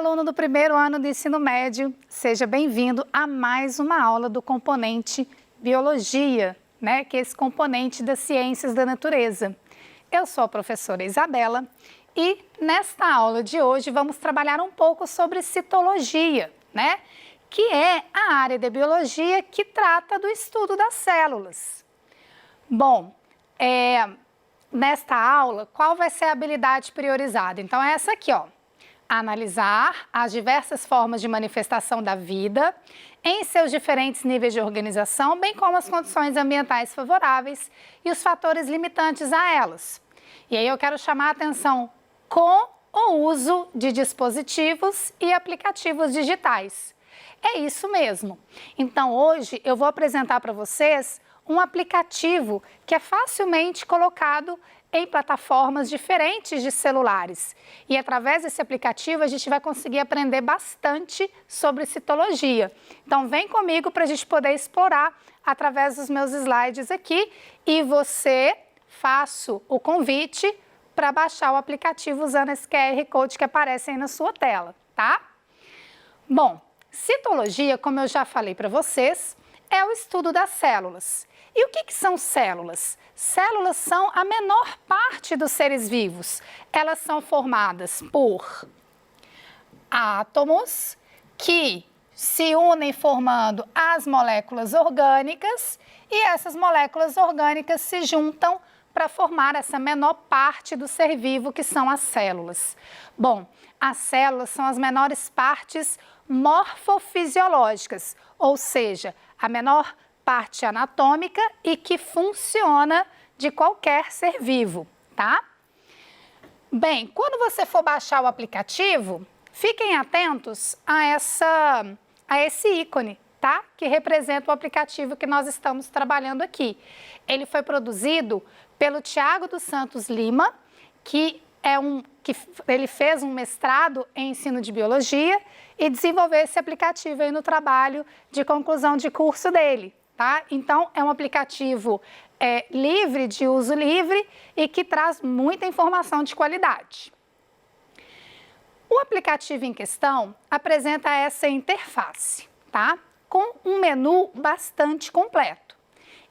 aluno do primeiro ano do ensino médio, seja bem-vindo a mais uma aula do componente Biologia, né? Que é esse componente das ciências da natureza. Eu sou a professora Isabela e nesta aula de hoje vamos trabalhar um pouco sobre citologia, né? Que é a área da biologia que trata do estudo das células. Bom, nesta aula, qual vai ser a habilidade priorizada? Então, é essa aqui, ó. Analisar as diversas formas de manifestação da vida em seus diferentes níveis de organização, bem como as condições ambientais favoráveis e os fatores limitantes a elas. E aí eu quero chamar a atenção com o uso de dispositivos e aplicativos digitais. É isso mesmo. Então, hoje eu vou apresentar para vocês um aplicativo que é facilmente colocado em plataformas diferentes de celulares. E através desse aplicativo a gente vai conseguir aprender bastante sobre citologia. Então vem comigo para a gente poder explorar através dos meus slides aqui e você faço o convite para baixar o aplicativo usando esse QR Code que aparece aí na sua tela, tá? Bom, citologia, como eu já falei para vocês, é o estudo das células. E o que são células? Células são a menor parte dos seres vivos. Elas são formadas por átomos que se unem formando as moléculas orgânicas e essas moléculas orgânicas se juntam para formar essa menor parte do ser vivo, que são as células. Bom, as células são as menores partes morfofisiológicas, ou seja, a menor parte anatômica e que funciona de qualquer ser vivo, tá? Bem, quando você for baixar o aplicativo, fiquem atentos a esse ícone, tá? Que representa o aplicativo que nós estamos trabalhando aqui. Ele foi produzido pelo Tiago dos Santos Lima, ele fez um mestrado em ensino de biologia e desenvolveu esse aplicativo aí no trabalho de conclusão de curso dele. Tá? Então, é um aplicativo livre, de uso livre e que traz muita informação de qualidade. O aplicativo em questão apresenta essa interface, tá? Com um menu bastante completo.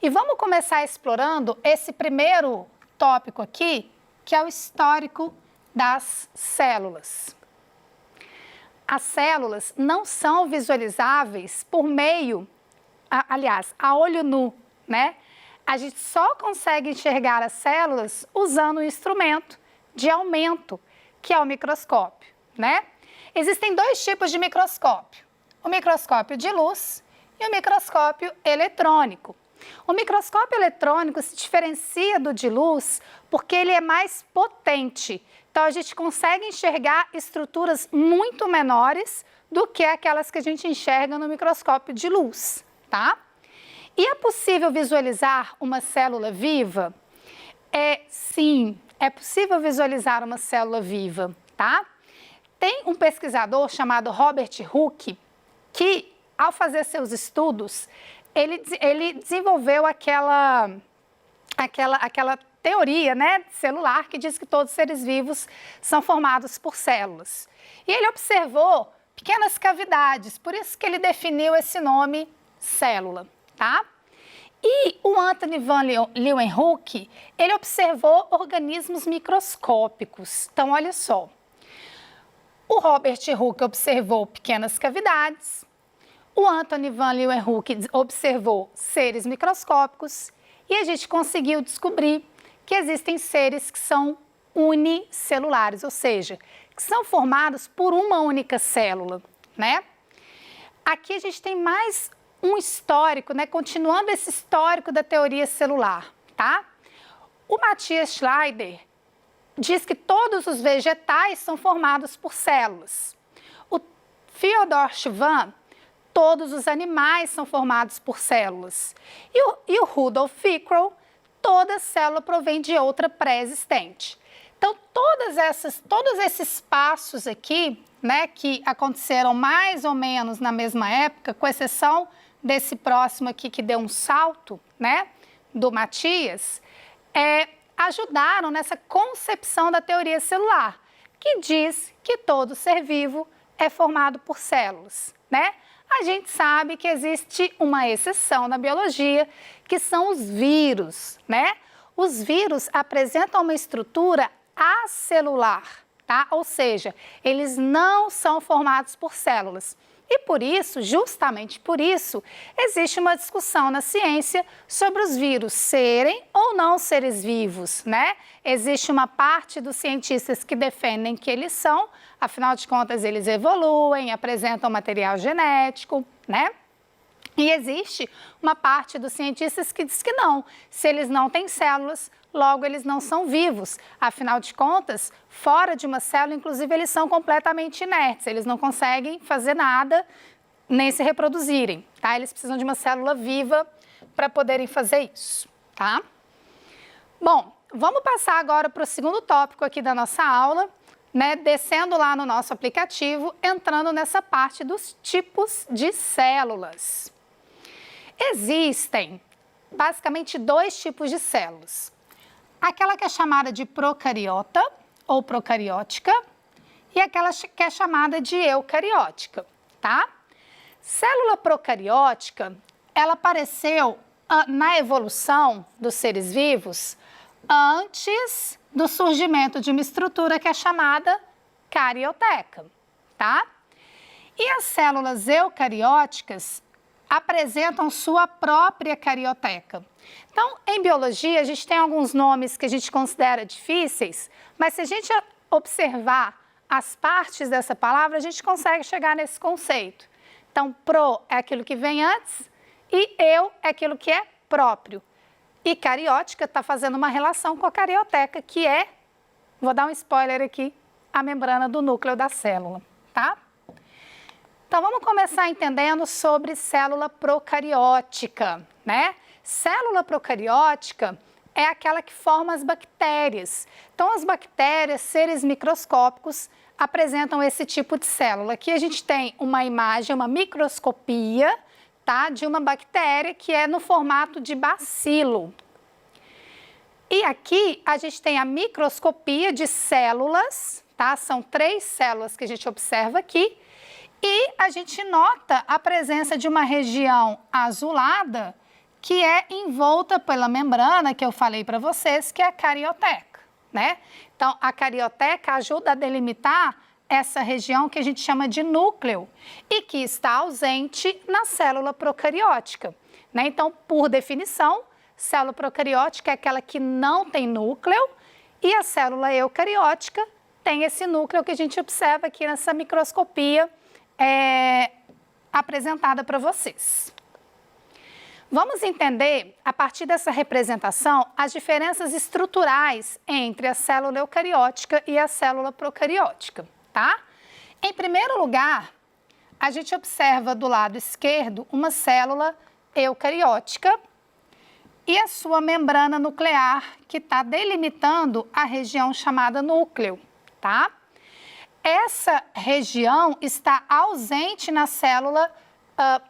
E vamos começar explorando esse primeiro tópico aqui, que é o histórico das células. As células não são visualizáveis por meio a olho nu, né? A gente só consegue enxergar as células usando um instrumento de aumento, que é o microscópio, né? Existem dois tipos de microscópio, o microscópio de luz e o microscópio eletrônico. O microscópio eletrônico se diferencia do de luz porque ele é mais potente, então a gente consegue enxergar estruturas muito menores do que aquelas que a gente enxerga no microscópio de luz. Tá? E é possível visualizar uma célula viva? Sim, é possível visualizar uma célula viva, tá? Tem um pesquisador chamado Robert Hooke que, ao fazer seus estudos, ele desenvolveu aquela teoria, né, celular que diz que todos os seres vivos são formados por células. E ele observou pequenas cavidades, por isso que ele definiu esse nome célula, tá? E o Anthony van Leeuwenhoek, ele observou organismos microscópicos. Então, olha só, o Robert Hooke observou pequenas cavidades, o Anthony van Leeuwenhoek observou seres microscópicos e a gente conseguiu descobrir que existem seres que são unicelulares, ou seja, que são formados por uma única célula, né? Aqui a gente tem mais um histórico, né? Continuando esse histórico da teoria celular, tá? O Matthias Schleider diz que todos os vegetais são formados por células. O Fyodor Schwann, todos os animais são formados por células. E o Rudolf Virchow, toda célula provém de outra pré-existente. Então, todos esses passos aqui, né, que aconteceram mais ou menos na mesma época, com exceção desse próximo aqui que deu um salto, né, do Matthias, ajudaram nessa concepção da teoria celular, que diz que todo ser vivo é formado por células, né? A gente sabe que existe uma exceção na biologia, que são os vírus, né? Os vírus apresentam uma estrutura acelular, tá? Ou seja, eles não são formados por células. E por isso, justamente por isso, existe uma discussão na ciência sobre os vírus serem ou não seres vivos, né? Existe uma parte dos cientistas que defendem que eles são, afinal de contas, eles evoluem, apresentam material genético, né? E existe uma parte dos cientistas que diz que não, se eles não têm células, logo eles não são vivos. Afinal de contas, fora de uma célula, inclusive, eles são completamente inertes, eles não conseguem fazer nada, nem se reproduzirem, tá? Eles precisam de uma célula viva para poderem fazer isso, tá? Bom, vamos passar agora para o segundo tópico aqui da nossa aula, né? Descendo lá no nosso aplicativo, entrando nessa parte dos tipos de células. Existem basicamente dois tipos de células. Aquela que é chamada de procariota ou procariótica e aquela que é chamada de eucariótica, tá? Célula procariótica, ela apareceu na evolução dos seres vivos antes do surgimento de uma estrutura que é chamada carioteca, tá? E as células eucarióticas apresentam sua própria carioteca. Então, em biologia, a gente tem alguns nomes que a gente considera difíceis, mas se a gente observar as partes dessa palavra, a gente consegue chegar nesse conceito. Então, pro é aquilo que vem antes e eu é aquilo que é próprio. E cariótica está fazendo uma relação com a carioteca, que é, vou dar um spoiler aqui, a membrana do núcleo da célula, tá? Então, vamos começar entendendo sobre célula procariótica, né? Célula procariótica é aquela que forma as bactérias. Então, as bactérias, seres microscópicos, apresentam esse tipo de célula. Aqui a gente tem uma imagem, uma microscopia, tá? De uma bactéria que é no formato de bacilo. E aqui a gente tem a microscopia de células, tá? São 3 células que a gente observa aqui. E a gente nota a presença de uma região azulada que é envolta pela membrana que eu falei para vocês, que é a carioteca, né? Então, a carioteca ajuda a delimitar essa região que a gente chama de núcleo e que está ausente na célula procariótica, né? Então, por definição, célula procariótica é aquela que não tem núcleo e a célula eucariótica tem esse núcleo que a gente observa aqui nessa microscopia apresentada para vocês. Vamos entender, a partir dessa representação, as diferenças estruturais entre a célula eucariótica e a célula procariótica, tá? Em primeiro lugar, a gente observa do lado esquerdo uma célula eucariótica e a sua membrana nuclear, que está delimitando a região chamada núcleo, tá? Essa região está ausente na célula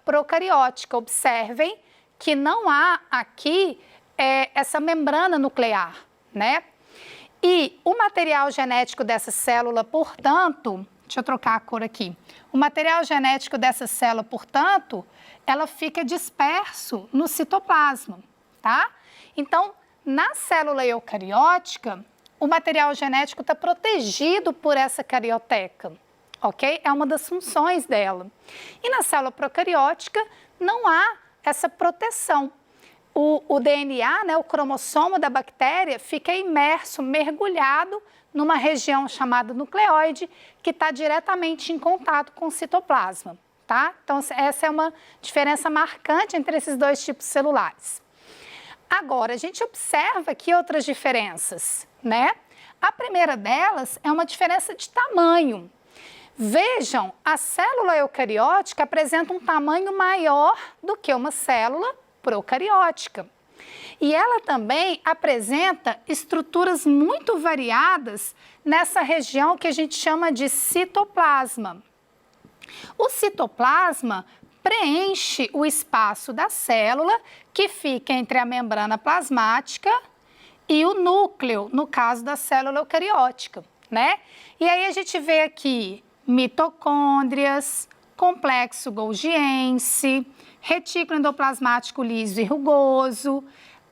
procariótica. Observem que não há aqui essa membrana nuclear, né? E o material genético dessa célula, portanto, deixa eu trocar a cor aqui. O material genético dessa célula, portanto, ela fica disperso no citoplasma, tá? Então, na célula eucariótica, o material genético está protegido por essa carioteca, ok? É uma das funções dela. E na célula procariótica não há essa proteção. O DNA, né, o cromossomo da bactéria, fica imerso, mergulhado numa região chamada nucleóide, que está diretamente em contato com o citoplasma, tá? Então, essa é uma diferença marcante entre esses dois tipos celulares. Agora, a gente observa aqui outras diferenças, né? A primeira delas é uma diferença de tamanho. Vejam, a célula eucariótica apresenta um tamanho maior do que uma célula procariótica. E ela também apresenta estruturas muito variadas nessa região que a gente chama de citoplasma. O citoplasma preenche o espaço da célula que fica entre a membrana plasmática e o núcleo, no caso da célula eucariótica, né? E aí a gente vê aqui mitocôndrias, complexo golgiense, retículo endoplasmático liso e rugoso.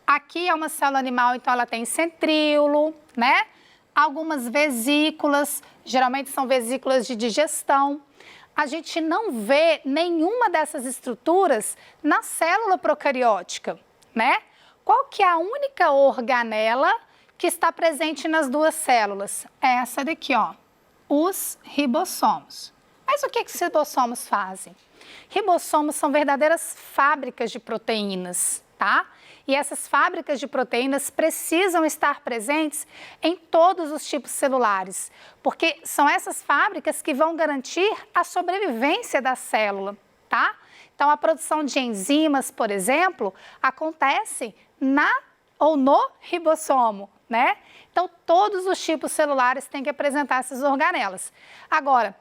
Aqui é uma célula animal, então ela tem centríolo, né? Algumas vesículas, geralmente são vesículas de digestão. A gente não vê nenhuma dessas estruturas na célula procariótica, né? Qual que é a única organela que está presente nas duas células? É essa daqui, ó, os ribossomos. Mas o que os ribossomos fazem? Ribossomos são verdadeiras fábricas de proteínas, tá? E essas fábricas de proteínas precisam estar presentes em todos os tipos celulares, porque são essas fábricas que vão garantir a sobrevivência da célula, tá? Então, a produção de enzimas, por exemplo, acontece na ou no ribossomo, né? Então, todos os tipos celulares têm que apresentar essas organelas. Agora,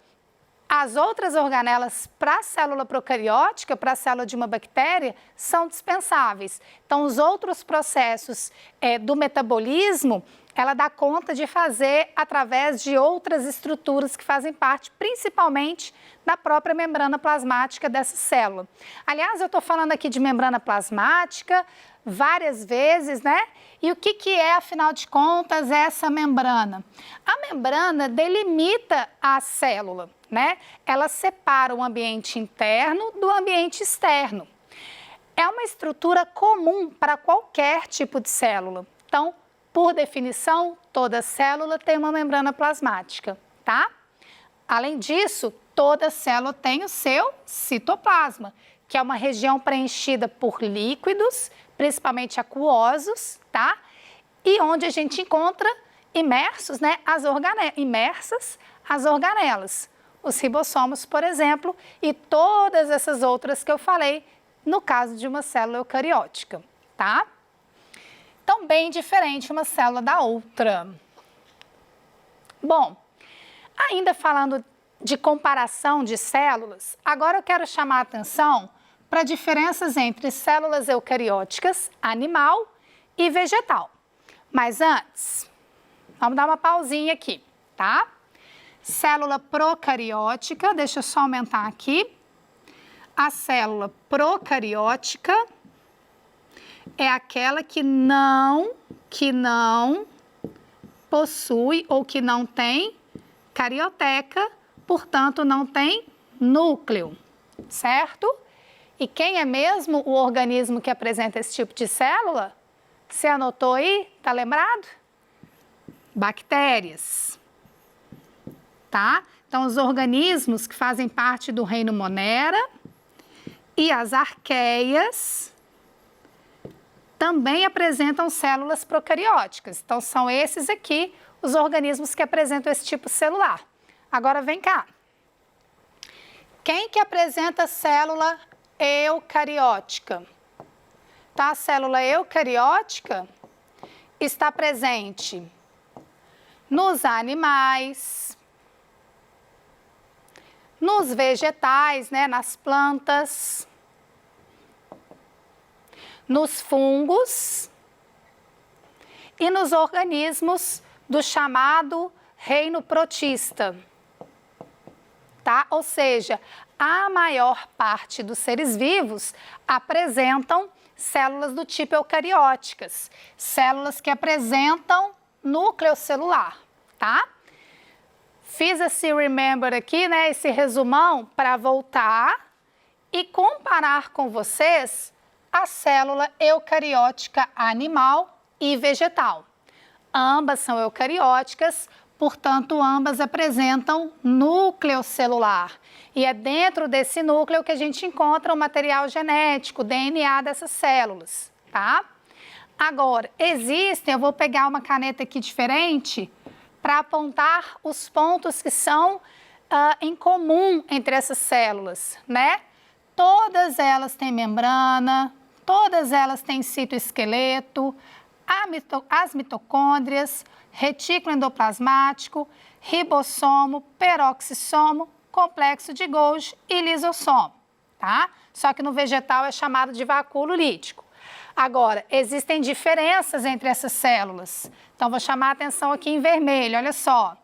as outras organelas para a célula procariótica, para a célula de uma bactéria, são dispensáveis. Então, os outros processos do metabolismo, ela dá conta de fazer através de outras estruturas que fazem parte, principalmente, da própria membrana plasmática dessa célula. Aliás, eu estou falando aqui de membrana plasmática várias vezes, né? E o que é, afinal de contas, essa membrana? A membrana delimita a célula, né? Ela separa o ambiente interno do ambiente externo. É uma estrutura comum para qualquer tipo de célula. Então, por definição, toda célula tem uma membrana plasmática, tá? Além disso, toda célula tem o seu citoplasma, que é uma região preenchida por líquidos, principalmente aquosos, tá? E onde a gente encontra imersas as organelas. Os ribossomos, por exemplo, e todas essas outras que eu falei no caso de uma célula eucariótica, tá? Então, bem diferente uma célula da outra. Bom, ainda falando de comparação de células, agora eu quero chamar a atenção para diferenças entre células eucarióticas, animal e vegetal. Mas antes, vamos dar uma pausinha aqui, tá? Célula procariótica, deixa eu só aumentar aqui. A célula procariótica é aquela que não possui ou que não tem carioteca, portanto, não tem núcleo, certo? E quem é mesmo o organismo que apresenta esse tipo de célula? Você anotou aí? Tá lembrado? Bactérias, tá? Então, os organismos que fazem parte do reino Monera e as arqueias também apresentam células procarióticas. Então, são esses aqui os organismos que apresentam esse tipo celular. Agora, vem cá. Quem que apresenta célula eucariótica? Tá? A célula eucariótica está presente nos animais, nos vegetais, né, nas plantas, nos fungos e nos organismos do chamado reino protista, tá? Ou seja, a maior parte dos seres vivos apresentam células do tipo eucarióticas, células que apresentam núcleo celular, tá? Fiz esse remember aqui, né, esse resumão para voltar e comparar com vocês a célula eucariótica animal e vegetal. Ambas são eucarióticas, portanto, ambas apresentam núcleo celular. E é dentro desse núcleo que a gente encontra o material genético, o DNA dessas células, tá? Agora, eu vou pegar uma caneta aqui diferente para apontar os pontos que são em comum entre essas células, né? Todas elas têm membrana, todas elas têm citoesqueleto, as mitocôndrias, retículo endoplasmático, ribossomo, peroxissomo, complexo de Golgi e lisossomo, tá? Só que no vegetal é chamado de vacúolo lítico. Agora, existem diferenças entre essas células. Então, vou chamar a atenção aqui em vermelho, olha só.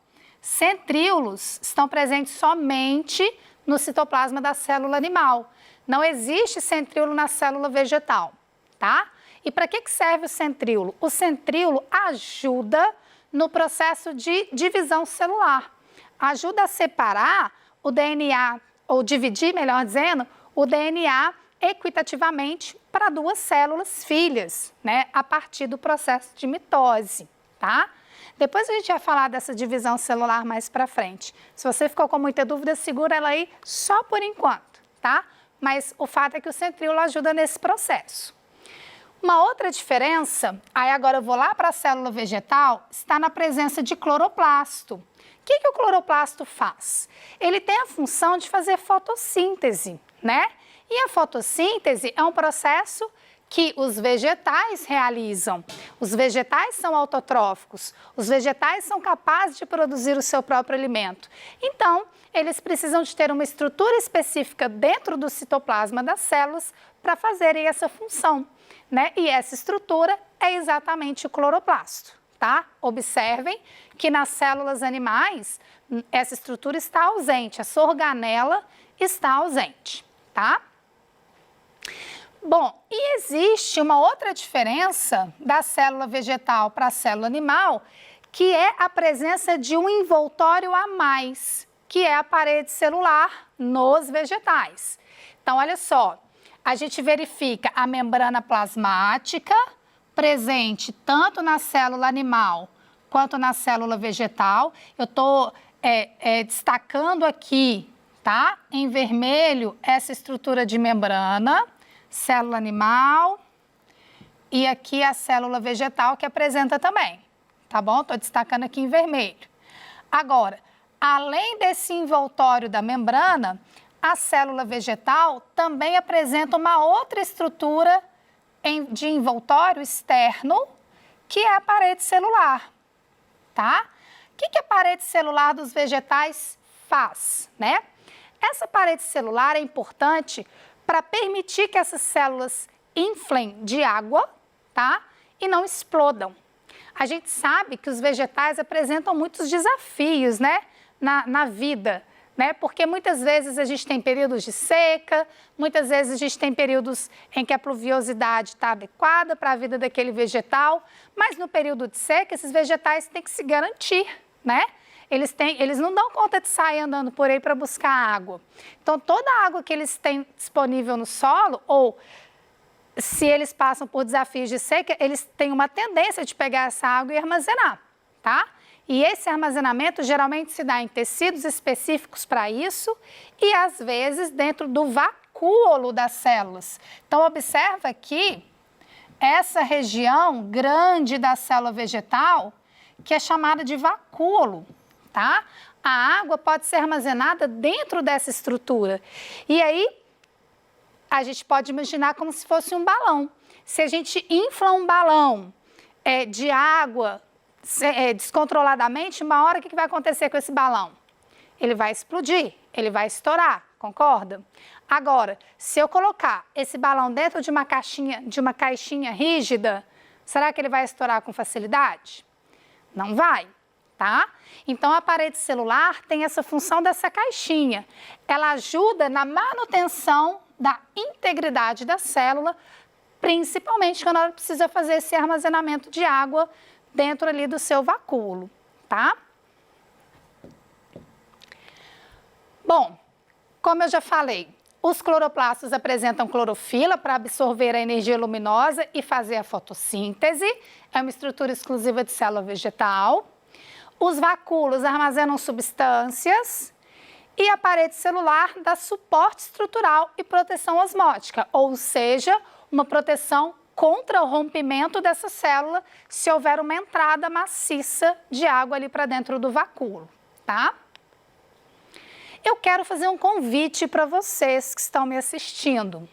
Centríolos estão presentes somente no citoplasma da célula animal. Não existe centríolo na célula vegetal, tá? E para que serve o centríolo? O centríolo ajuda no processo de divisão celular. Ajuda a separar o DNA, ou dividir, melhor dizendo, o DNA equitativamente para duas células filhas, né? A partir do processo de mitose, tá? Depois a gente vai falar dessa divisão celular mais para frente. Se você ficou com muita dúvida, segura ela aí só por enquanto, tá? Mas o fato é que o centríolo ajuda nesse processo. Uma outra diferença, aí agora eu vou lá para a célula vegetal, está na presença de cloroplasto. O que o cloroplasto faz? Ele tem a função de fazer fotossíntese, né? E a fotossíntese é um processo que os vegetais realizam. Os vegetais são autotróficos, os vegetais são capazes de produzir o seu próprio alimento. Então, eles precisam de ter uma estrutura específica dentro do citoplasma das células para fazerem essa função, né? E essa estrutura é exatamente o cloroplasto, tá? Observem que nas células animais, essa estrutura está ausente, essa organela está ausente, tá? Bom, e existe uma outra diferença da célula vegetal para a célula animal, que é a presença de um envoltório a mais, que é a parede celular nos vegetais. Então, olha só, a gente verifica a membrana plasmática presente tanto na célula animal quanto na célula vegetal. Eu estou destacando aqui, tá? Em vermelho, essa estrutura de membrana, célula animal, e aqui a célula vegetal que apresenta também, tá bom? Estou destacando aqui em vermelho. Agora, além desse envoltório da membrana, a célula vegetal também apresenta uma outra estrutura de envoltório externo, que é a parede celular, tá? O que a parede celular dos vegetais faz, né? Essa parede celular é importante para permitir que essas células inflem de água, tá? E não explodam. A gente sabe que os vegetais apresentam muitos desafios, né? Na vida, né? Porque muitas vezes a gente tem períodos de seca, muitas vezes a gente tem períodos em que a pluviosidade está adequada para a vida daquele vegetal, mas no período de seca esses vegetais têm que se garantir, né? Eles não dão conta de sair andando por aí para buscar água. Então, toda a água que eles têm disponível no solo, ou se eles passam por desafios de seca, eles têm uma tendência de pegar essa água e armazenar, tá? E esse armazenamento geralmente se dá em tecidos específicos para isso e, às vezes, dentro do vacúolo das células. Então, observa aqui essa região grande da célula vegetal, que é chamada de vacúolo. Tá? A água pode ser armazenada dentro dessa estrutura. E aí, a gente pode imaginar como se fosse um balão. Se a gente infla um balão de água descontroladamente, uma hora o que vai acontecer com esse balão? Ele vai explodir, ele vai estourar, concorda? Agora, se eu colocar esse balão dentro de uma caixinha rígida, será que ele vai estourar com facilidade? Não vai. Tá? Então, a parede celular tem essa função dessa caixinha. Ela ajuda na manutenção da integridade da célula, principalmente quando ela precisa fazer esse armazenamento de água dentro ali do seu vacúolo, tá? Bom, como eu já falei, os cloroplastos apresentam clorofila para absorver a energia luminosa e fazer a fotossíntese. É uma estrutura exclusiva de célula vegetal. Os vacúolos armazenam substâncias e a parede celular dá suporte estrutural e proteção osmótica, ou seja, uma proteção contra o rompimento dessa célula se houver uma entrada maciça de água ali para dentro do vacúolo, tá? Eu quero fazer um convite para vocês que estão me assistindo.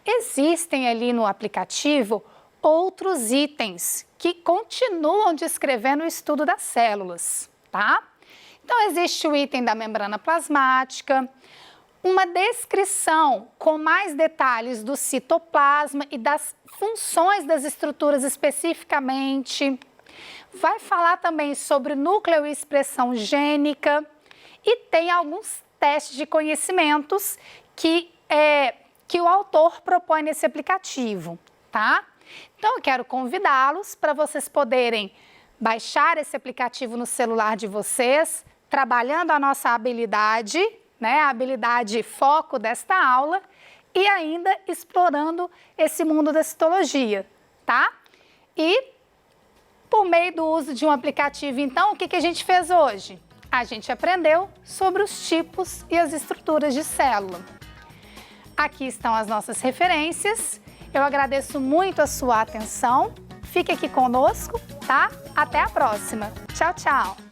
Existem ali no aplicativo outros itens que continuam descrevendo o estudo das células, tá? Então, existe o item da membrana plasmática, uma descrição com mais detalhes do citoplasma e das funções das estruturas especificamente. Vai falar também sobre núcleo e expressão gênica e tem alguns testes de conhecimentos que o autor propõe nesse aplicativo, tá? Então, eu quero convidá-los para vocês poderem baixar esse aplicativo no celular de vocês, trabalhando a nossa habilidade, né, a habilidade foco desta aula e ainda explorando esse mundo da citologia, tá? E por meio do uso de um aplicativo, então, o que a gente fez hoje? A gente aprendeu sobre os tipos e as estruturas de célula. Aqui estão as nossas referências. Eu agradeço muito a sua atenção. Fique aqui conosco, tá? Até a próxima. Tchau, tchau!